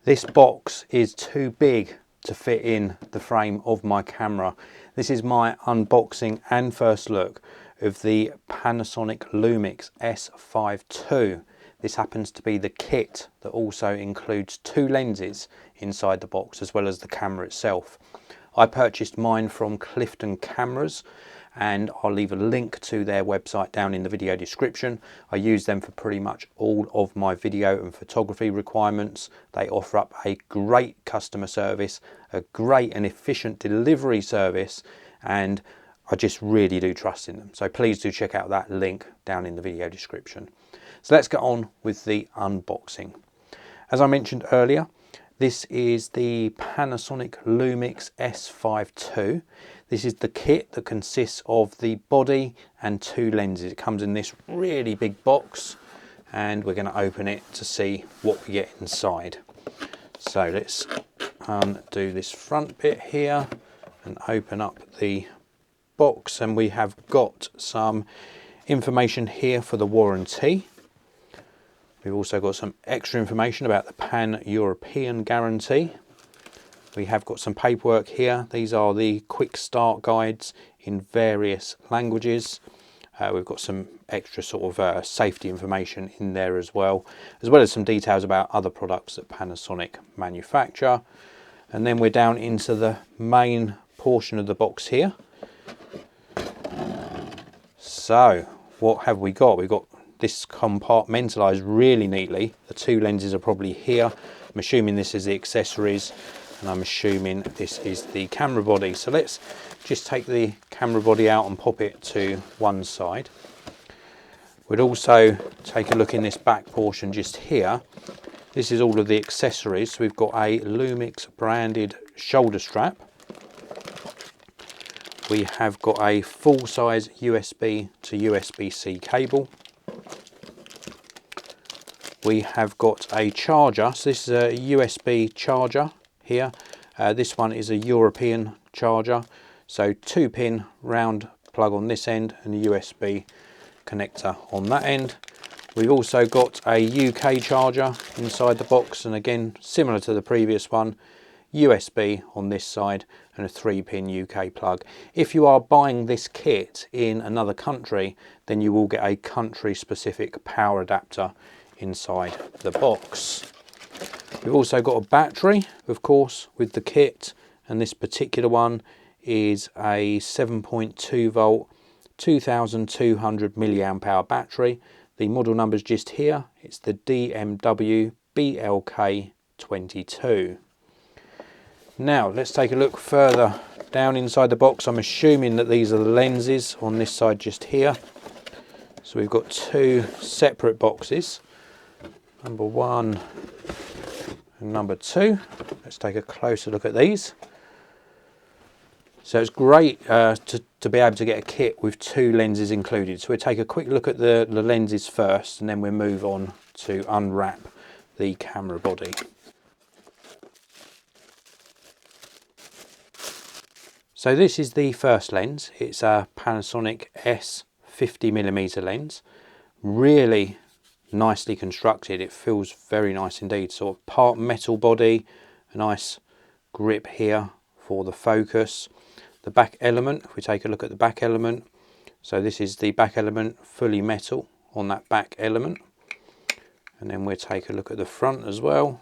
This box is too big to fit in the frame of my camera. This is my unboxing and first look of the Panasonic Lumix S5 II. This happens to be the kit that also includes two lenses inside the box as well as the camera itself. I purchased mine from Clifton Cameras, and I'll leave a link to their website down in the video description. I use them for pretty much all of my video and photography requirements. They offer up a great customer service, a great and efficient delivery service, and I just really do trust in them. So please do check out that link down in the video description. So let's get on with the unboxing. As I mentioned earlier, this is the Panasonic Lumix S5 II. This is the kit that consists of the body and two lenses. It comes in this really big box, and we're going to open it to see what we get inside. So let's undo this front bit here and open up the box, and we have got some information here for the warranty. We've also got some extra information about the Pan-European guarantee. We have got some paperwork here. These are the quick start guides in various languages. We've got some extra sort of safety information in there as well as some details about other products that Panasonic manufacture. And then we're down into the main portion of the box here. So what have we got? We've got this compartmentalized really neatly. The two lenses are probably here. I'm assuming this is the accessories, and I'm assuming this is the camera body. So let's just take the camera body out and pop it to one side. We'd also take a look in this back portion just here. This is all of the accessories. So we've got a Lumix branded shoulder strap. We have got a full-size USB to USB-C cable. We have got a charger. So this is a USB charger here. This one is a European charger. So 2-pin round plug on this end and a USB connector on that end. We've also got a UK charger inside the box, and again, similar to the previous one, USB on this side and a 3-pin UK plug. If you are buying this kit in another country, then you will get a country specific power adapter inside the box. We've also got a battery, of course, with the kit, and this particular one is a 7.2 volt 2200 milliamp hour battery. The model number is just here. It's the DMW BLK22. Now let's take a look further down inside the box. I'm assuming that these are the lenses on this side just here. So we've got two separate boxes, number 1 and number 2. Let's take a closer look at these. So it's great to be able to get a kit with two lenses included. So we'll take a quick look at the lenses first, and then we'll move on to unwrap the camera body. So this is the first lens. It's a Panasonic S50mm lens. Really nicely constructed. It feels very nice indeed. Sort of part metal body, a nice grip here for the focus. The back element, if we take a look at the back element, so this is the back element, fully metal on that back element. And then we'll take a look at the front as well.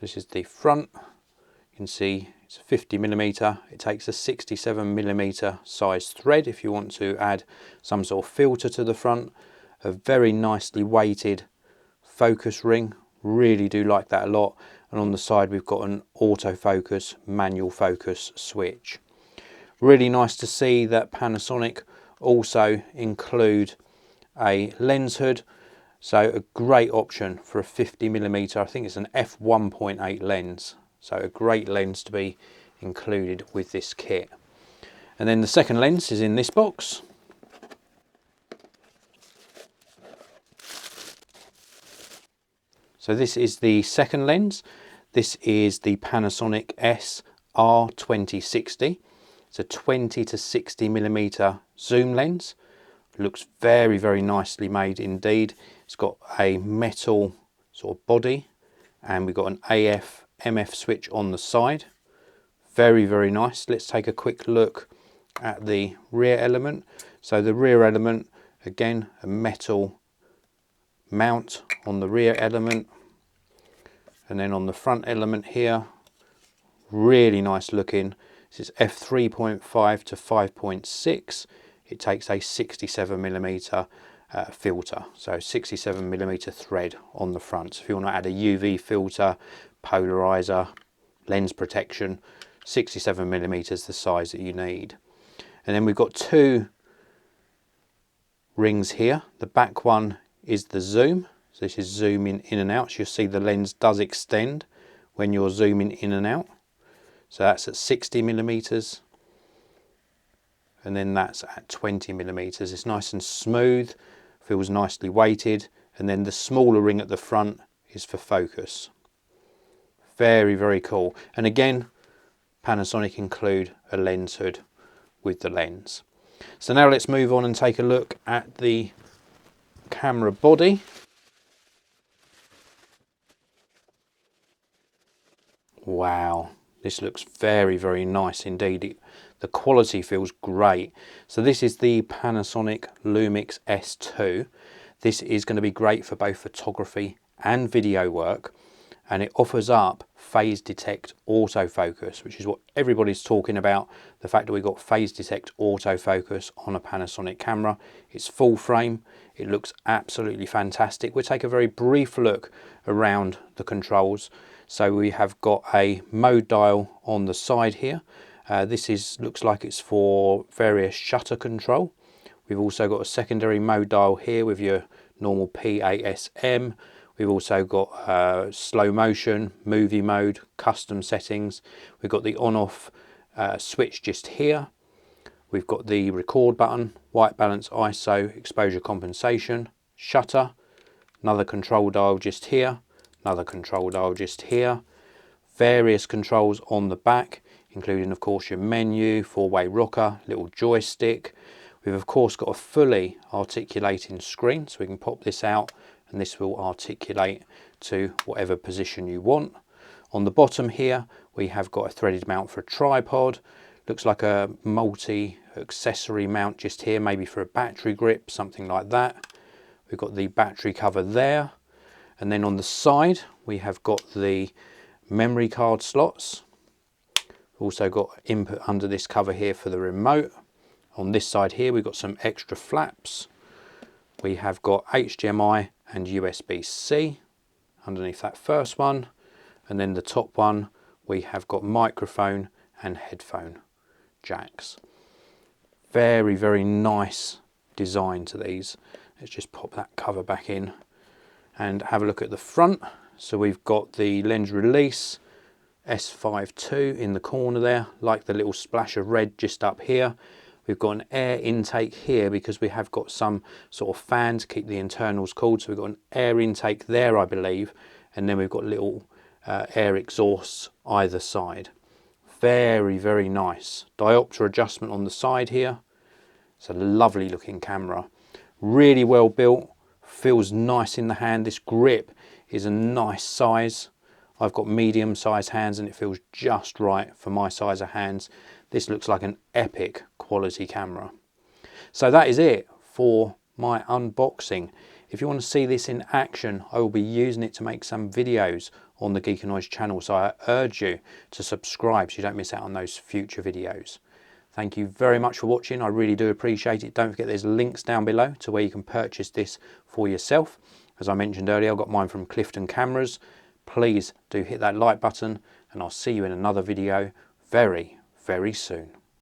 This is the front. You can see it's 50mm. It takes a 67mm size thread if you want to add some sort of filter to the front. A very nicely weighted focus ring. Really do like that a lot. And on the side we've got an autofocus, manual focus switch. Really nice to see that Panasonic also include a lens hood. So a great option for a 50mm. I think it's an F1.8 lens. So a great lens to be included with this kit. And then the second lens is in this box. So this is the second lens. This is the Panasonic S-R2060. It's a 20-60mm zoom lens. Looks very, very nicely made indeed. It's got a metal sort of body and we've got an AF MF switch on the side. Very, very nice. Let's take a quick look at the rear element. So the rear element, again, a metal mount on the rear element, and then on the front element here, really nice looking. This is f3.5 to 5.6. It takes a 67mm filter, so 67mm thread on the front. So if you want to add a UV filter, polarizer, lens protection, 67mm is the size that you need. And then we've got two rings here. The back one is the zoom. So this is zooming in and out. So you'll see the lens does extend when you're zooming in and out. So that's at 60mm, and then that's at 20mm. It's nice and smooth, feels nicely weighted, and then the smaller ring at the front is for focus. Very, very cool. And again, Panasonic include a lens hood with the lens. So now let's move on and take a look at the camera body. Wow, this looks very, very nice indeed. The quality feels great. So this is the Panasonic Lumix S II. This is going to be great for both photography and video work, and it offers up phase detect autofocus, which is what everybody's talking about. The fact that we've got phase detect autofocus on a Panasonic camera. It's full frame. It looks absolutely fantastic. We'll take a very brief look around the controls. So we have got a mode dial on the side here. This looks like it's for various shutter control. We've also got a secondary mode dial here with your normal PASM. We've also got slow motion, movie mode, custom settings. We've got the on-off switch just here. We've got the record button, white balance, ISO, exposure compensation, shutter, another control dial just here, another control dial just here. Various controls on the back, including of course your menu, four-way rocker, little joystick. We've of course got a fully articulating screen, so we can pop this out and this will articulate to whatever position you want. On the bottom here we have got a threaded mount for a tripod. Looks like a multi-accessory mount just here, maybe for a battery grip, something like that. We've got the battery cover there, and then on the side we have got the memory card slots. Also got input under this cover here for the remote. On this side here we've got some extra flaps. We have got HDMI and USB-C underneath that first one, and then the top one we have got microphone and headphone jacks. Very, very nice design to these. Let's just pop that cover back in and have a look at the front. So we've got the lens release S5 II in the corner there, like the little splash of red just up here. We've got an air intake here because we have got some sort of fan to keep the internals cooled. So we've got an air intake there, I believe, and then we've got little air exhausts either side. Very, very nice. Diopter adjustment on the side here. It's a lovely looking camera. Really well built, feels nice in the hand. This grip is a nice size. I've got medium sized hands and it feels just right for my size of hands. This looks like an epic quality camera. So that is it for my unboxing. If you want to see this in action, I will be using it to make some videos on the Geek and Noise channel, so I urge you to subscribe so you don't miss out on those future videos. Thank you very much for watching. I really do appreciate it. Don't forget there's links down below to where you can purchase this for yourself. As I mentioned earlier, I've got mine from Clifton Cameras. Please do hit that like button and I'll see you in another video very, very soon.